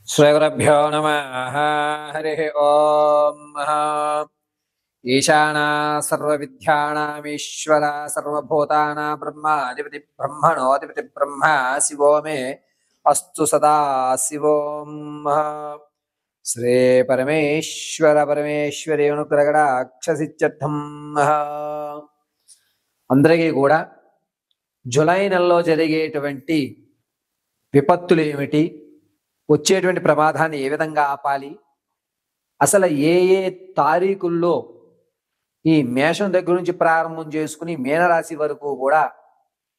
శ్రీగురుభ్యో నమః. హరి ఓం. ఈశానా సర్వవిద్యానామీశ్వర సర్వభూతానాం బ్రహ్మాధిపతి బ్రహ్మణోధిపతి బ్రహ్మ శివో మే అస్తు సదా శివోం. శ్రీ పరమేశ్వర పరమేశ్వరి అనుగ్రహడాక్షసిత్యర్థం. అందరికీ కూడా జూలై నెలలో జరిగేటువంటి విపత్తులు ఏమిటి, వచ్చేటువంటి ప్రమాదాన్ని ఏ విధంగా ఆపాలి, అసలు ఏ ఏ తారీఖుల్లో ఈ మేషం దగ్గర నుంచి ప్రారంభం చేసుకుని మీనరాశి వరకు కూడా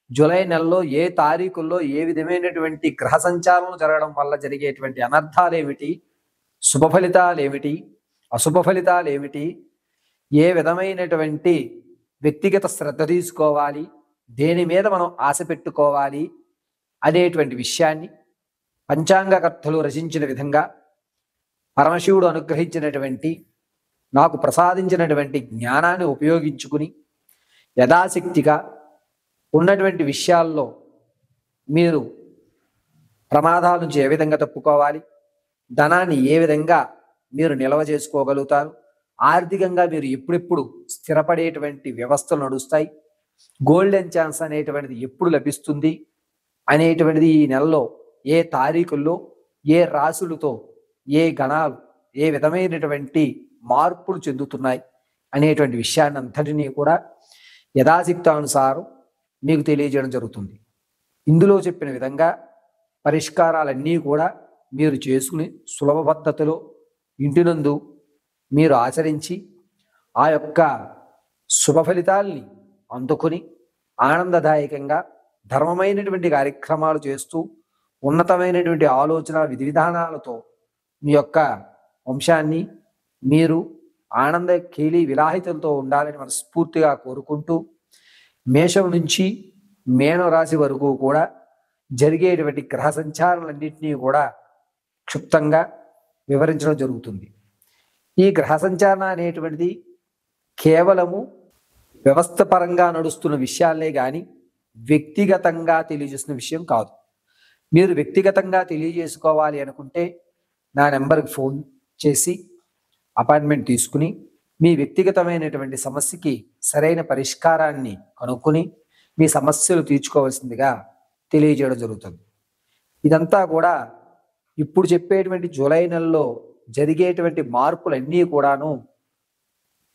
జూలై నెలలో ఏ తారీఖుల్లో ఏ విధమైనటువంటి గ్రహ సంచారం జరగడం వల్ల జరిగేటువంటి అనర్థాలు ఏమిటి, శుభ ఫలితాలు ఏమిటి, అశుభ ఫలితాలు ఏమిటి, ఏ విధమైనటువంటి వ్యక్తిగత శ్రద్ధ తీసుకోవాలి, దేని మీద మనం ఆశ పెట్టుకోవాలి అనేటువంటి విషయాన్ని పంచాంగకర్తలు రచించిన విధంగా పరమశివుడు అనుగ్రహించినటువంటి నాకు ప్రసాదించినటువంటి జ్ఞానాన్ని ఉపయోగించుకుని యథాశక్తిగా ఉన్నటువంటి విషయాల్లో మీరు ప్రమాదాల నుంచి ఏ విధంగా తప్పుకోవాలి, ధనాన్ని ఏ విధంగా మీరు నిల్వ చేసుకోగలుగుతారు, ఆర్థికంగా మీరు ఎప్పుడెప్పుడు స్థిరపడేటువంటి వ్యవస్థలు నడుస్తాయి, గోల్డెన్ ఛాన్స్ అనేటువంటిది ఎప్పుడు లభిస్తుంది అనేటువంటిది ఈ నెలలో ఏ తారీఖుల్లో ఏ రాశులతో ఏ గణాలు ఏ విధమైనటువంటి మార్పులు చెందుతున్నాయి అనేటువంటి విషయాన్ని అంతటినీ కూడా యథాశక్తానుసారం మీకు తెలియజేయడం జరుగుతుంది. ఇందులో చెప్పిన విధంగా పరిష్కారాలన్నీ కూడా మీరు చేసుకుని సులభ పద్ధతిలో ఇంటినందు మీరు ఆచరించి ఆ యొక్క శుభ ఫలితాల్ని అందుకొని ఆనందదాయకంగా ధర్మమైనటువంటి కార్యక్రమాలు చేస్తూ ఉన్నతమైనటువంటి ఆలోచన విధి విధానాలతో మీ యొక్క వంశాన్ని మీరు ఆనంద కేలి విలాహితంతో ఉండాలని మనస్ఫూర్తిగా కోరుకుంటూ మేషం నుంచి మీనరాశి వరకు కూడా జరిగేటువంటి గ్రహ సంచారాలన్నింటినీ కూడా క్షుప్తంగా వివరించడం జరుగుతుంది. ఈ గ్రహ సంచారణ అనేటువంటిది కేవలము వ్యవస్థ పరంగా నడుస్తున్న విషయాలే కానీ వ్యక్తిగతంగా తెలియజేసిన విషయం కాదు. మీరు వ్యక్తిగతంగా తెలియజేసుకోవాలి అనుకుంటే నా నెంబర్కి ఫోన్ చేసి అపాయింట్మెంట్ తీసుకుని మీ వ్యక్తిగతమైనటువంటి సమస్యకి సరైన పరిష్కారాన్ని కనుక్కొని మీ సమస్యలు తీర్చుకోవాల్సిందిగా తెలియజేయడం జరుగుతుంది. ఇదంతా కూడా ఇప్పుడు చెప్పేటువంటి జూలై నెలలో జరిగేటువంటి మార్పులన్నీ కూడాను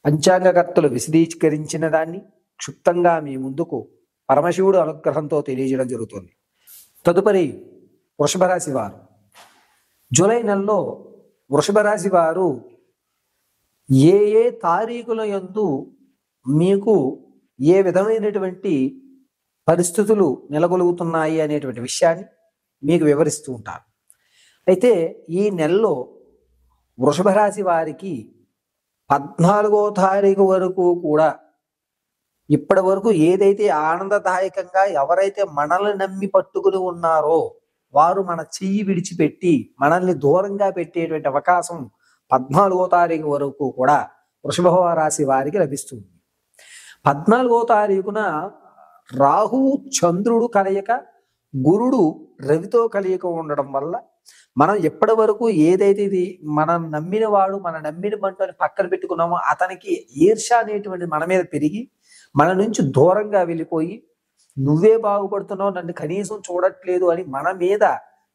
పంచాంగకర్తలు విశదీకరించిన దాన్ని క్షుప్తంగా మీ ముందుకు పరమశివుడు అనుగ్రహంతో తెలియజేయడం జరుగుతుంది. తదుపరి వృషభ రాశి వారు. జూలై నెలలో వృషభ రాశి వారు ఏ ఏ తారీఖుల యందు మీకు ఏ విధమైనటువంటి పరిస్థితులు నెలకొలుగుతున్నాయి అనేటువంటి విషయాన్ని మీకు వివరిస్తూ ఉంటారు. అయితే ఈ నెలలో వృషభ రాశి వారికి 14వ తారీఖు వరకు కూడా ఇప్పటి వరకు ఏదైతే ఆనందదాయకంగా ఎవరైతే మనల్ని నమ్మి పట్టుకుని ఉన్నారో వారు మన చెయ్యి విడిచిపెట్టి మనల్ని దూరంగా పెట్టేటువంటి అవకాశం 14వ తారీఖు వరకు కూడా వృషభ రాశి వారికి లభిస్తుంది. 14వ తారీఖున రాహు చంద్రుడు కలయిక, గురుడు రవితో కలయిక ఉండడం వల్ల మనం ఎప్పటి వరకు ఏదైతే ఇది మనం నమ్మిన వాడు మన నమ్మిన బంటుని పక్కన పెట్టుకున్నామో అతనికి ఈర్ష అనేటువంటి మన మీద పెరిగి మన నుంచి దూరంగా వెళ్ళిపోయి నువ్వే బాగుపడుతున్నావు నన్ను కనీసం చూడట్లేదు అని మన మీద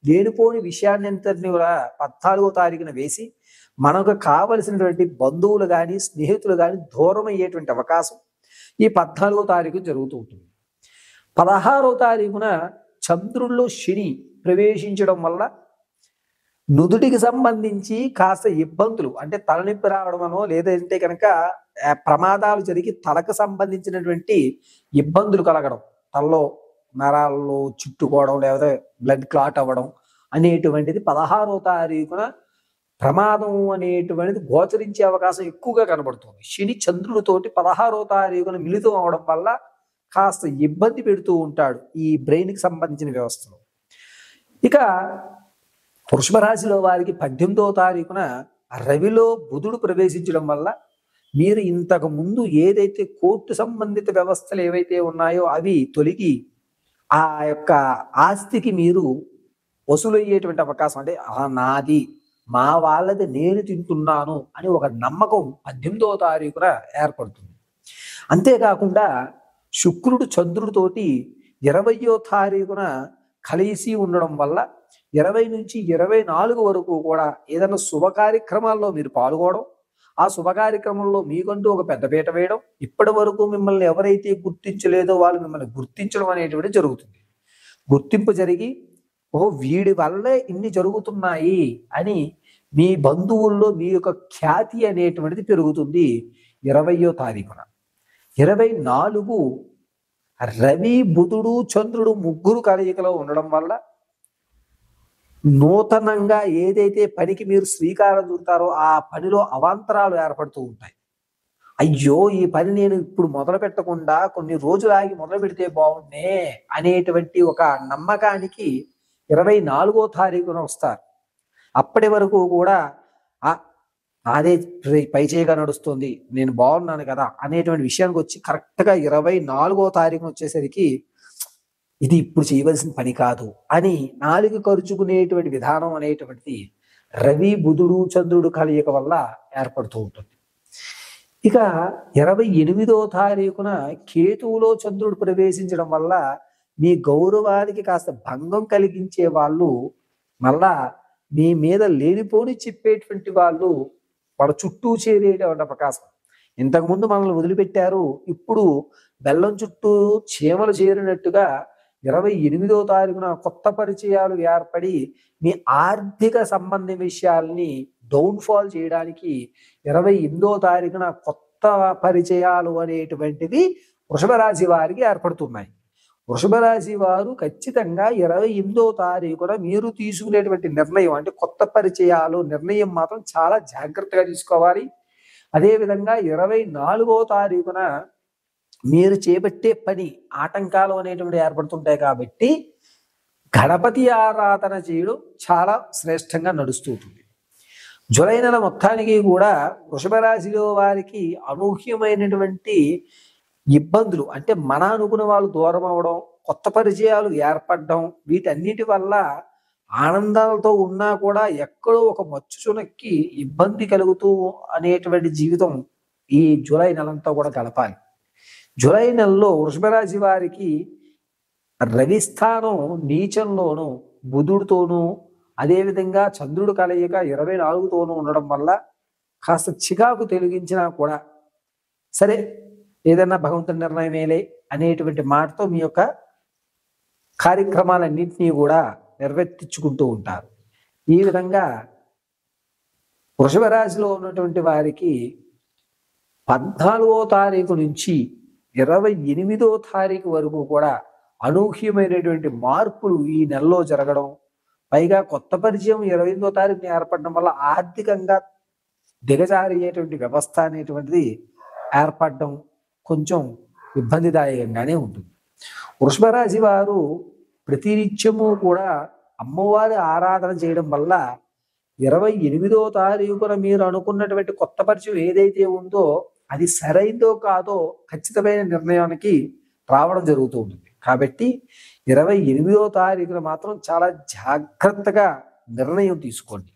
లేనిపోని విషయాన్ని అంతటిని కూడా 14వ తారీఖున వేసి మనకు కావలసినటువంటి బంధువులు కానీ స్నేహితులు కానీ దూరం అయ్యేటువంటి అవకాశం ఈ 14వ తారీఖు జరుగుతూ ఉంటుంది. 16వ తారీఖున చంద్రుల్లో శని ప్రవేశించడం వల్ల నుదుటికి సంబంధించి కాస్త ఇబ్బందులు అంటే తలనొప్పి రావడమనో లేదంటే కనుక ప్రమాదాలు జరిగి తలకు సంబంధించినటువంటి ఇబ్బందులు కలగడం, తలలో నరాల్లో చుట్టుకోవడం లేకపోతే బ్లడ్ క్లాట్ అవ్వడం అనేటువంటిది 16వ తారీఖున ప్రమాదం అనేటువంటిది గోచరించే అవకాశం ఎక్కువగా కనబడుతుంది. శని చంద్రుడితోటి 16వ తారీఖున మిళితం అవడం వల్ల కాస్త ఇబ్బంది పెడుతూ ఉంటాడు ఈ బ్రెయిన్కి సంబంధించిన వ్యవస్థలో. ఇక వృషభ రాశిలో వారికి 18వ తారీఖున రవిలో బుధుడు ప్రవేశించడం వల్ల మీరు ఇంతకు ముందు ఏదైతే కోర్టు సంబంధిత వ్యవస్థలు ఏవైతే ఉన్నాయో అవి తొలగి ఆ యొక్క ఆస్తికి మీరు వసూలయ్యేటువంటి అవకాశం, అంటే నాది, మా వాళ్ళది, నేను తింటున్నాను అని ఒక నమ్మకం 18వ తారీఖున ఏర్పడుతుంది. అంతేకాకుండా శుక్రుడు చంద్రుడితోటి 20వ తారీఖున కలిసి ఉండడం వల్ల 20 నుంచి 24 వరకు కూడా ఏదైనా శుభ కార్యక్రమాల్లో మీరు పాల్గొనడం, ఆ శుభ కార్యక్రమంలో మీకంటూ ఒక పెద్దపీట వేయడం, ఇప్పటి వరకు మిమ్మల్ని ఎవరైతే గుర్తించలేదో వాళ్ళు మిమ్మల్ని గుర్తించడం అనేటువంటి జరుగుతుంది. గుర్తింపు జరిగి వీడి వల్లే ఇన్ని జరుగుతున్నాయి అని మీ బంధువుల్లో మీ యొక్క ఖ్యాతి అనేటువంటిది పెరుగుతుంది 20వ తారీఖున. 24 రవి, బుధుడు, చంద్రుడు ముగ్గురు కలయికలో ఉండడం వల్ల నూతనంగా ఏదైతే పనికి మీరు శ్రీకారం చుడతారో ఆ పనిలో అవాంతరాలు ఏర్పడుతూ ఉంటాయి. అయ్యో, ఈ పని నేను ఇప్పుడు మొదలు పెట్టకుండా కొన్ని రోజులు ఆగి మొదలు పెడితే బాగుండే అనేటువంటి ఒక నమ్మకానికి 24వ తారీఖున వస్తారు. అప్పటి వరకు కూడా అదే పై చేయగా నడుస్తుంది, నేను బాగున్నాను కదా అనేటువంటి విషయానికి వచ్చి కరెక్ట్గా 24వ తారీఖున వచ్చేసరికి ఇది ఇప్పుడు చేయవలసిన పని కాదు అని నాలుగు ఖర్చుకునేటువంటి విధానం అనేటువంటిది రవి, బుధుడు, చంద్రుడు కలయిక వల్ల ఏర్పడుతూ ఉంటుంది. ఇక 28వ తారీఖున కేతువులో చంద్రుడు ప్రవేశించడం వల్ల మీ గౌరవానికి కాస్త భంగం కలిగించే వాళ్ళు, మళ్ళా మీ మీద లేనిపోని చెప్పేటువంటి వాళ్ళు వాళ్ళ చుట్టూ చేరేటువంటి అవకాశం. ఇంతకుముందు మనల్ని వదిలిపెట్టారు, ఇప్పుడు బెల్లం చుట్టూ చీమలు చేరినట్టుగా 28వ తారీఖున కొత్త పరిచయాలు ఏర్పడి మీ ఆర్థిక సంబంధ విషయాల్ని డౌన్ఫాల్ చేయడానికి 28వ తారీఖున కొత్త పరిచయాలు అనేటువంటివి వృషభ రాశి వారికి ఏర్పడుతున్నాయి. వృషభ రాశి వారు ఖచ్చితంగా 28వ తారీఖున మీరు తీసుకునేటువంటి నిర్ణయం, అంటే కొత్త పరిచయాలు నిర్ణయం మాత్రం చాలా జాగ్రత్తగా తీసుకోవాలి. అదేవిధంగా 24వ తారీఖున మీరు చేపట్టే పని ఆటంకాలు అనేటువంటి ఏర్పడుతుంటాయి కాబట్టి గణపతి ఆరాధన చేయడం చాలా శ్రేష్టంగా నడుస్తూ ఉంటుంది. జూలై నెల మొత్తానికి కూడా వృషభ రాశిలో వారికి అనూహ్యమైనటువంటి ఇబ్బందులు, అంటే మన అనుకున్న వాళ్ళు దూరం అవడం, కొత్త పరిచయాలు ఏర్పడడం, వీటన్నిటి వల్ల ఆనందాలతో ఉన్నా కూడా ఎక్కడో ఒక మచ్చు చునక్కి ఇబ్బంది కలుగుతూ అనేటువంటి జీవితం ఈ జూలై నెలంతా కూడా గడపాలి. జూలై నెలలో వృషభ రాశి వారికి రవి స్థానం నీచంలోను, బుధుడితోనూ అదేవిధంగా చంద్రుడు కలయిక 24తోనూ ఉండడం వల్ల కాస్త చికాకు తొలగించినా కూడా సరే, ఏదన్నా భగవంతుని నిర్ణయమేలే అనేటువంటి మాటతో మీ యొక్క కార్యక్రమాలన్నింటినీ కూడా నిర్వర్తించుకుంటూ ఉంటారు. ఈ విధంగా వృషభ రాశిలో ఉన్నటువంటి వారికి 14వ తారీఖు నుంచి 28వ తారీఖు వరకు కూడా అనూహ్యమైనటువంటి మార్పులు ఈ నెలలో జరగడం, పైగా కొత్త పరిచయం 28వ తారీఖున ఏర్పడడం వల్ల ఆర్థికంగా దిగజారేటువంటి వ్యవస్థ అనేటువంటిది ఏర్పడడం కొంచెం ఇబ్బందిదాయకంగానే ఉంటుంది. వృషభ రాశి వారు ప్రతినిత్యము కూడా అమ్మవారి ఆరాధన చేయడం వల్ల 28వ తారీఖున మీరు అనుకున్నటువంటి కొత్త పరిచయం ఏదైతే ఉందో అది సరైందో కాదో ఖచ్చితమైన నిర్ణయానికి రావడం జరుగుతూ ఉంటుంది. కాబట్టి 28వ తారీఖున మాత్రం చాలా జాగ్రత్తగా నిర్ణయం తీసుకోండి.